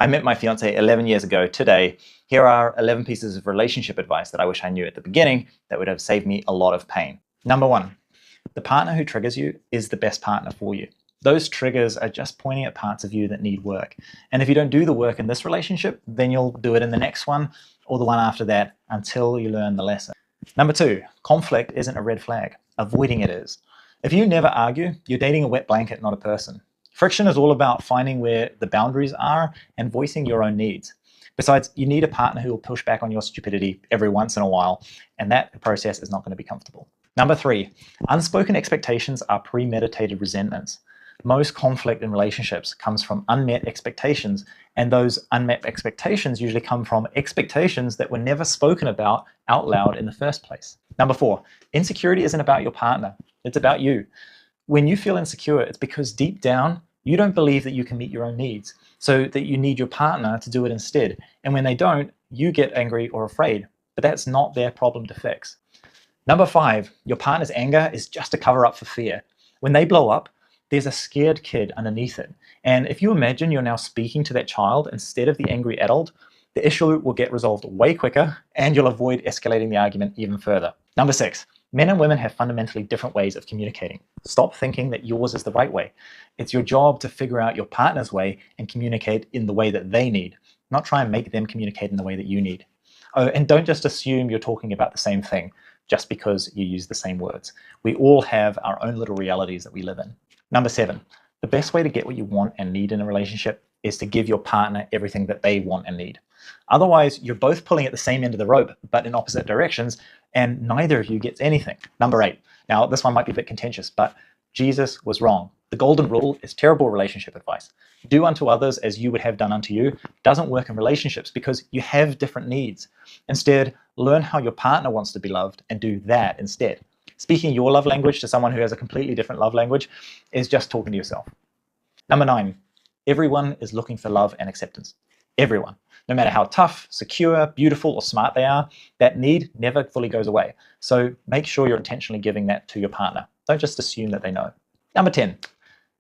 I met my fiance 11 years ago today. Here are 11 pieces of relationship advice that I wish I knew at the beginning that would have saved me a lot of pain. Number one, the partner who triggers you is the best partner for you. Those triggers are just pointing at parts of you that need work. And if you don't do the work in this relationship, then you'll do it in the next one or the one after that until you learn the lesson. Number two, conflict isn't a red flag. Avoiding it is. If you never argue, you're dating a wet blanket, not a person. Friction is all about finding where the boundaries are and voicing your own needs. Besides, you need a partner who will push back on your stupidity every once in a while, and that process is not going to be comfortable. Number three, unspoken expectations are premeditated resentments. Most conflict in relationships comes from unmet expectations, and those unmet expectations usually come from expectations that were never spoken about out loud in the first place. Number four, insecurity isn't about your partner, it's about you. When you feel insecure, it's because deep down, you don't believe that you can meet your own needs, so that you need your partner to do it instead. And when they don't, you get angry or afraid, but that's not their problem to fix. Number five, your partner's anger is just a cover up for fear. When they blow up, there's a scared kid underneath it. And if you imagine you're now speaking to that child instead of the angry adult, the issue will get resolved way quicker and you'll avoid escalating the argument even further. Number six, men and women have fundamentally different ways of communicating. Stop thinking that yours is the right way. It's your job to figure out your partner's way and communicate in the way that they need, not try and make them communicate in the way that you need. Oh, and don't just assume you're talking about the same thing just because you use the same words. We all have our own little realities that we live in. Number seven, the best way to get what you want and need in a relationship is to give your partner everything that they want and need. Otherwise, you're both pulling at the same end of the rope, but in opposite directions, and neither of you gets anything. Number eight, now this one might be a bit contentious, but Jesus was wrong. The golden rule is terrible relationship advice. Do unto others as you would have done unto you doesn't work in relationships because you have different needs. Instead, learn how your partner wants to be loved and do that instead. Speaking your love language to someone who has a completely different love language is just talking to yourself. Number nine, everyone is looking for love and acceptance. Everyone. No matter how tough, secure, beautiful, or smart they are, that need never fully goes away. So make sure you're intentionally giving that to your partner. Don't just assume that they know. Number 10,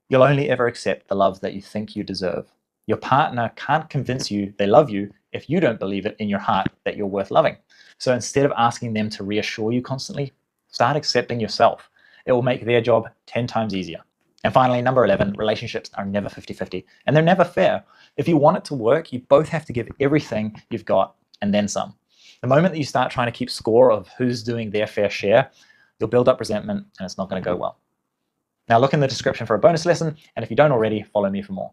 you'll only ever accept the love that you think you deserve. Your partner can't convince you they love you if you don't believe it in your heart that you're worth loving. So instead of asking them to reassure you constantly, start accepting yourself. It will make their job 10 times easier. And finally, number 11, relationships are never 50-50, and they're never fair. If you want it to work, you both have to give everything you've got and then some. The moment that you start trying to keep score of who's doing their fair share, you'll build up resentment and it's not going to go well. Now look in the description for a bonus lesson, and if you don't already, follow me for more.